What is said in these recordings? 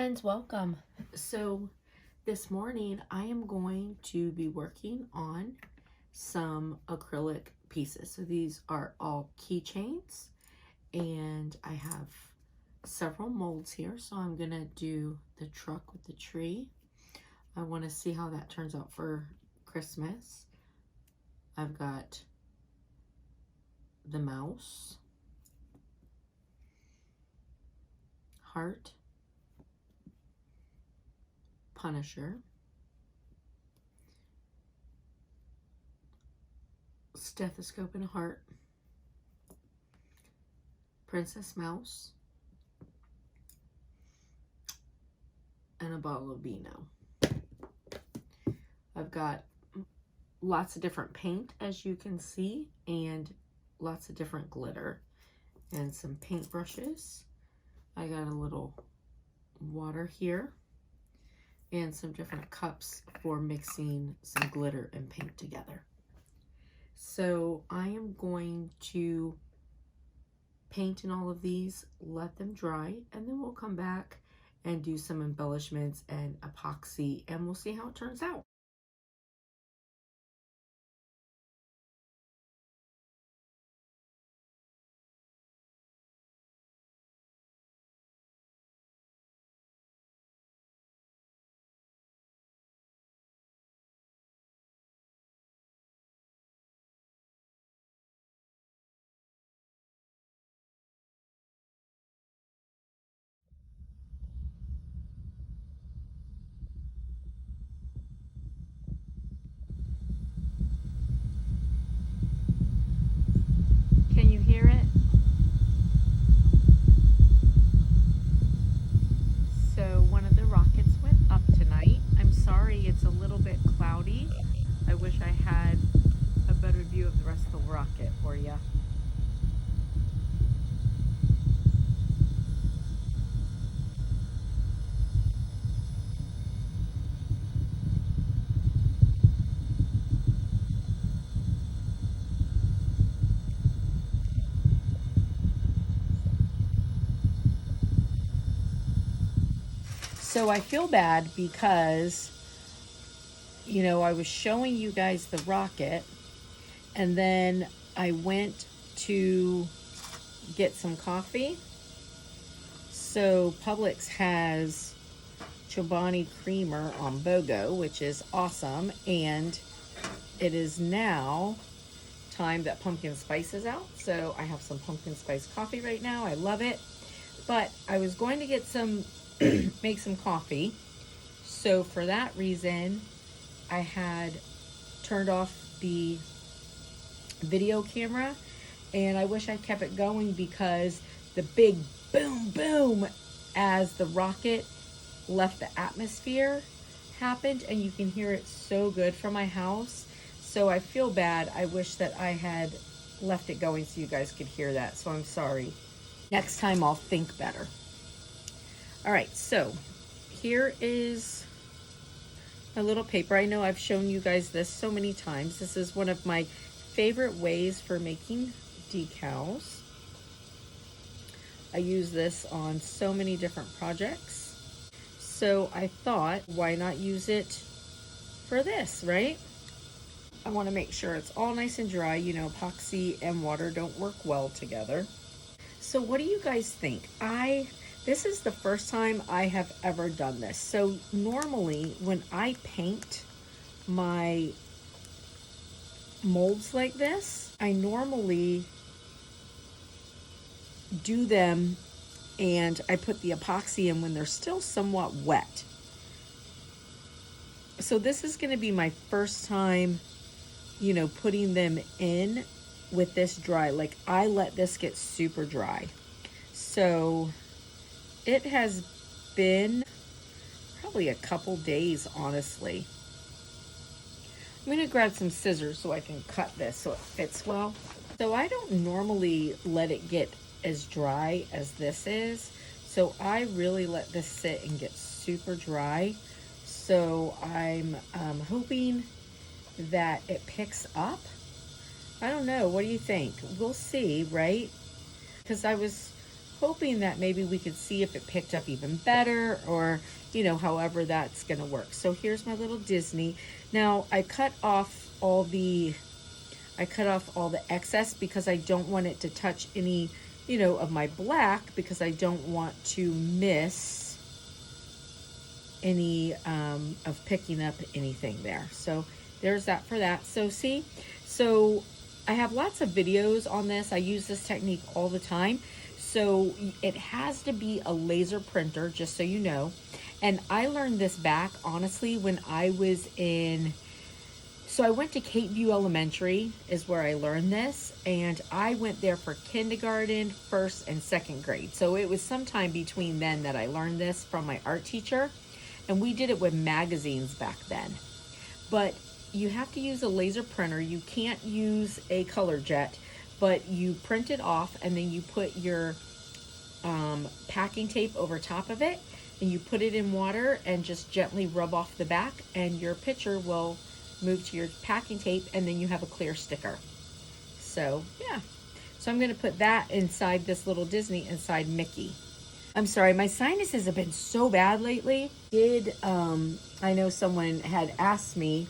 Friends, welcome. So this morning I am going to be working on some acrylic pieces. So these are all keychains and I have several molds here. So I'm gonna do the truck with the tree. I want to see how that turns out for Christmas. I've got the mouse, heart, Punisher, stethoscope and a heart, Princess Mouse, and a bottle of Beano. I've got lots of different paint, as you can see, and lots of different glitter and some paint brushes. I got a little water here and some different cups for mixing some glitter and paint together. So I am going to paint in all of these, let them dry, and then we'll come back and do some embellishments and epoxy, and we'll see how it turns out. Can you hear it? So one of the rockets went up tonight. I'm sorry it's a little bit cloudy. I wish I had a better view of the rest of the rocket for you. So I feel bad because, I was showing you guys the rocket and then I went to get some coffee. So Publix has Chobani creamer on BOGO, which is awesome. And it is now time that pumpkin spice is out. So I have some pumpkin spice coffee right now. I love it. But I was going to get some make some coffee. So for that reason, I had turned off the video camera, and I wish I kept it going because the big boom boom as the rocket left the atmosphere happened, and you can hear it so good from my house. So I feel bad. I wish that I had left it going so you guys could hear that. So I'm sorry. Next time I'll think better. All right, so here is my little paper. I know I've shown you guys this so many times. This is one of my favorite ways for making decals. I use this on so many different projects. So I thought, why not use it for this, right? I want to make sure it's all nice and dry. Epoxy and water don't work well together. So what do you guys think? This is the first time I have ever done this. So normally when I paint my molds like this, I normally do them and I put the epoxy in when they're still somewhat wet. So this is going to be my first time, putting them in with this dry. Like, I let this get super dry. So it has been probably a couple days, honestly. I'm going to grab some scissors so I can cut this so it fits well. So I don't normally let it get as dry as this is. So I really let this sit and get super dry. So I'm hoping that it picks up. I don't know. What do you think? We'll see, right? Because I was hoping that maybe we could see if it picked up even better, or, you know, however that's gonna work. So here's my little Disney. Now I cut off all the excess because I don't want it to touch any, you know, of my black, because I don't want to miss any of picking up anything there. So there's that for that. So see, so I have lots of videos on this. I use this technique all the time. So it has to be a laser printer, just so you know. And I learned this back, honestly, when I was in, so I went to Cape View Elementary is where I learned this, and I went there for kindergarten, first and second grade. So it was sometime between then that I learned this from my art teacher, and we did it with magazines back then. But you have to use a laser printer. You can't use a color jet, but you print it off, and then you put your packing tape over top of it, and you put it in water and just gently rub off the back, and your picture will move to your packing tape, and then you have a clear sticker. So yeah, so I'm going to put that inside this little Disney inside Mickey. I'm sorry, my sinuses have been so bad lately. I know someone had asked me,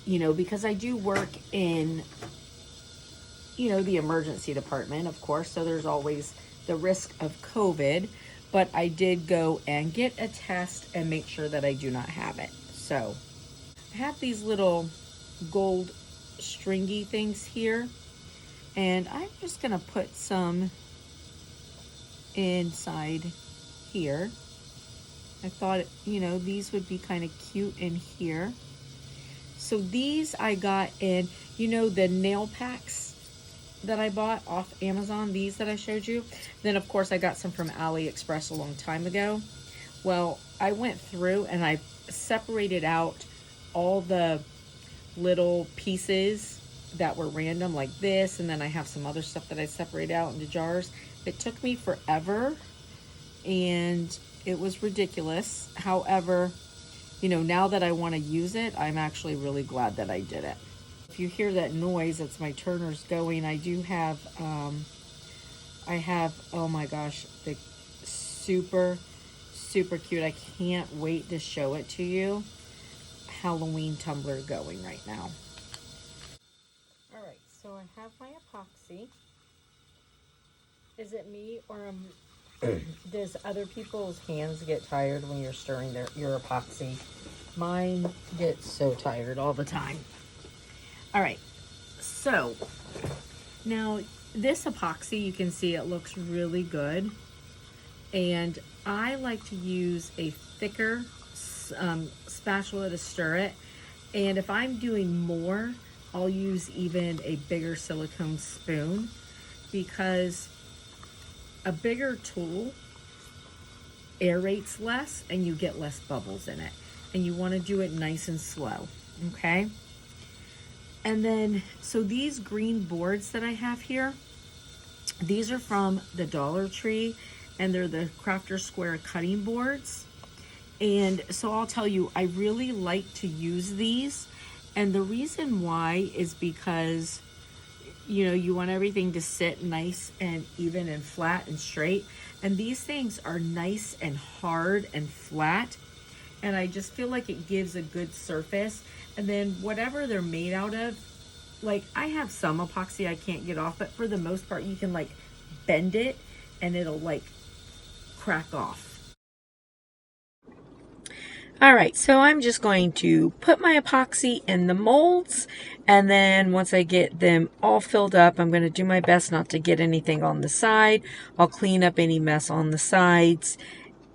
you know, because I do work in, you know, the emergency department, of course, so there's always the risk of COVID, but I did go and get a test and make sure that I do not have it. So I have these little gold stringy things here, and I'm just gonna put some inside here. I thought, you know, these would be kind of cute in here. So these I got in, you know, the nail packs that I bought off Amazon, these that I showed you. Then of course I got some from AliExpress a long time ago. Well, I went through and I separated out all the little pieces that were random, like this, and then I have some other stuff that I separate out into jars. It took me forever and it was ridiculous. However, you know, now that I want to use it, I'm actually really glad that I did it. If you hear that noise, it's my turners going. I do have oh my gosh, the super cute, I can't wait to show it to you, Halloween tumbler going right now. All right, so I have my epoxy. Is it me, or does other people's hands get tired when you're stirring your epoxy? Mine gets so tired all the time. All right, so now this epoxy, you can see it looks really good, and I like to use a thicker spatula to stir it, and if I'm doing more, I'll use even a bigger silicone spoon, because a bigger tool aerates less and you get less bubbles in it, and you want to do it nice and slow. Okay, and then so these green boards that I have here, these are from the Dollar Tree, and they're the Crafter Square cutting boards. And so I'll tell you, I really like to use these, and the reason why is because, you know, you want everything to sit nice and even and flat and straight, and these things are nice and hard and flat, and I just feel like it gives a good surface. And then whatever they're made out of, like I have some epoxy I can't get off, but for the most part you can like bend it and it'll like crack off. All right, so I'm just going to put my epoxy in the molds, and then once I get them all filled up, I'm going to do my best not to get anything on the side. I'll clean up any mess on the sides,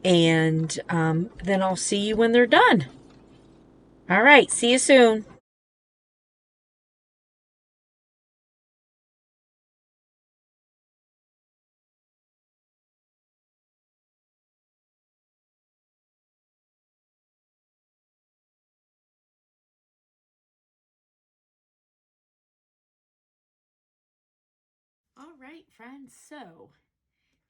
and then I'll see you when they're done. All right, see you soon. All right, friends, so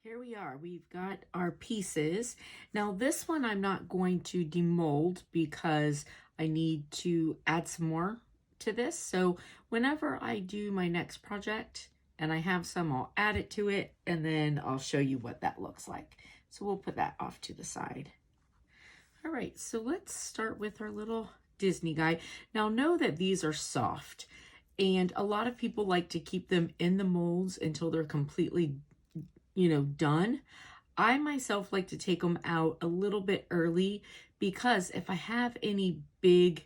here we are. We've got our pieces. Now this one I'm not going to demold because I need to add some more to this. So whenever I do my next project, and I have some, I'll add it to it, and then I'll show you what that looks like. So we'll put that off to the side. All right, so let's start with our little Disney guy. Now know that these are soft, and a lot of people like to keep them in the molds until they're completely, done. I myself like to take them out a little bit early, because if I have any big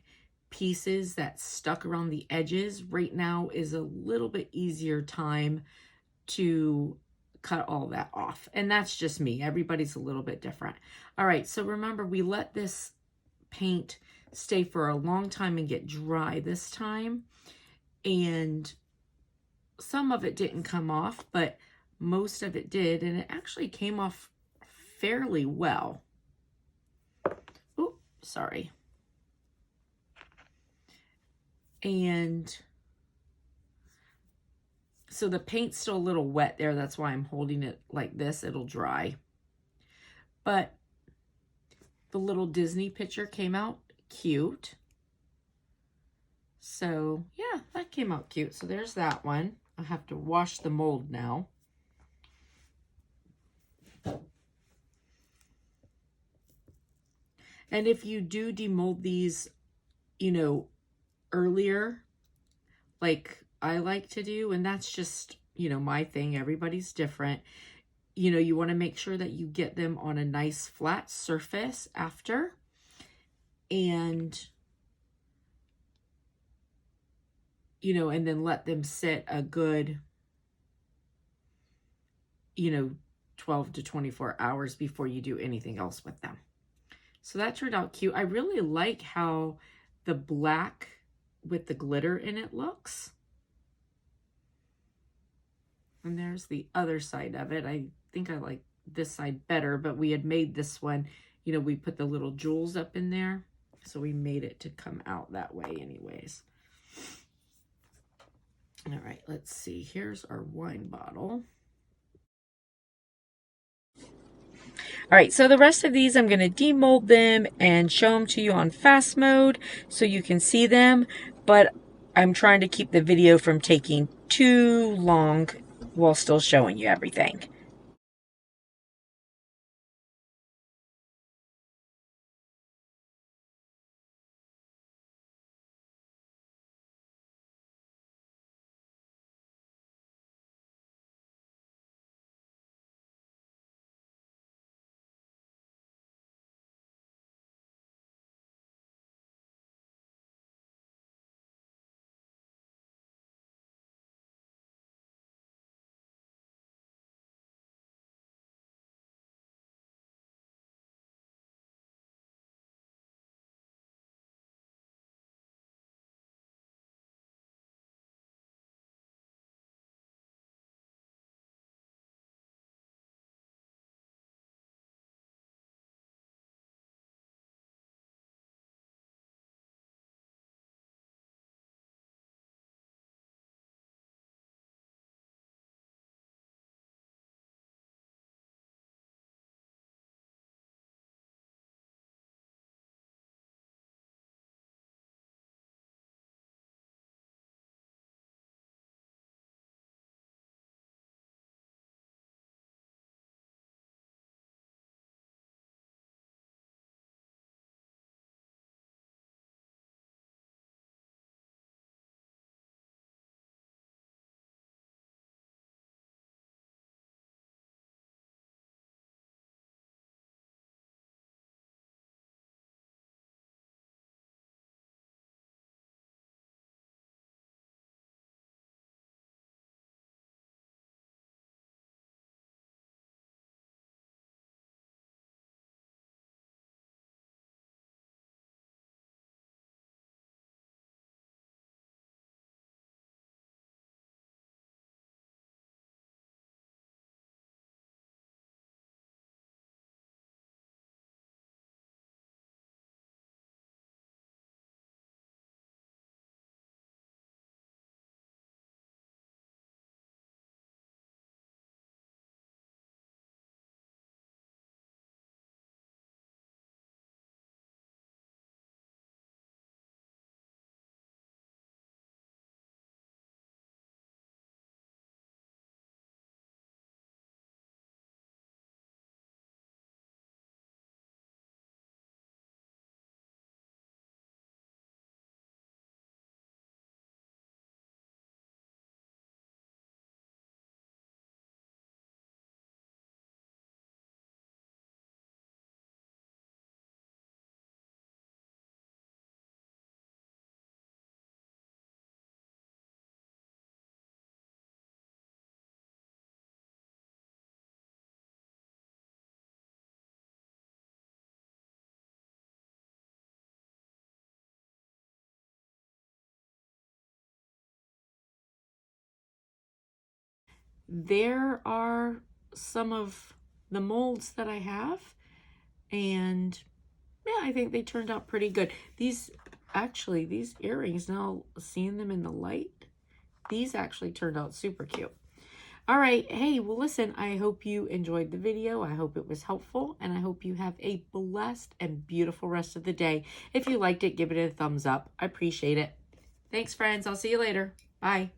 pieces that stuck around the edges, right now is a little bit easier time to cut all that off. And that's just me. Everybody's a little bit different. All right, so remember, we let this paint stay for a long time and get dry this time. And some of it didn't come off, but most of it did, and it actually came off fairly well. Oh, sorry. And so the paint's still a little wet there. That's why I'm holding it like this. It'll dry. But the little Disney picture came out cute. So yeah, that came out cute. So there's that one. I have to wash the mold now. And if you do demold these, earlier, like I like to do, and that's just, my thing, everybody's different. You want to make sure that you get them on a nice flat surface after, and, and then let them sit a good, 12 to 24 hours before you do anything else with them. So that turned out cute. I really like how the black with the glitter in it looks. And there's the other side of it. I think I like this side better, but we had made this one, we put the little jewels up in there. So we made it to come out that way anyways. All right, let's see. Here's our wine bottle. All right, so the rest of these, I'm going to demold them and show them to you on fast mode so you can see them. But I'm trying to keep the video from taking too long while still showing you everything. there are some of the molds that I have, and yeah, I think they turned out pretty good. These earrings, now seeing them in the light, these actually turned out super cute. All right. Hey, well, listen, I hope you enjoyed the video. I hope it was helpful, and I hope you have a blessed and beautiful rest of the day. If you liked it, give it a thumbs up. I appreciate it. Thanks, friends. I'll see you later. Bye.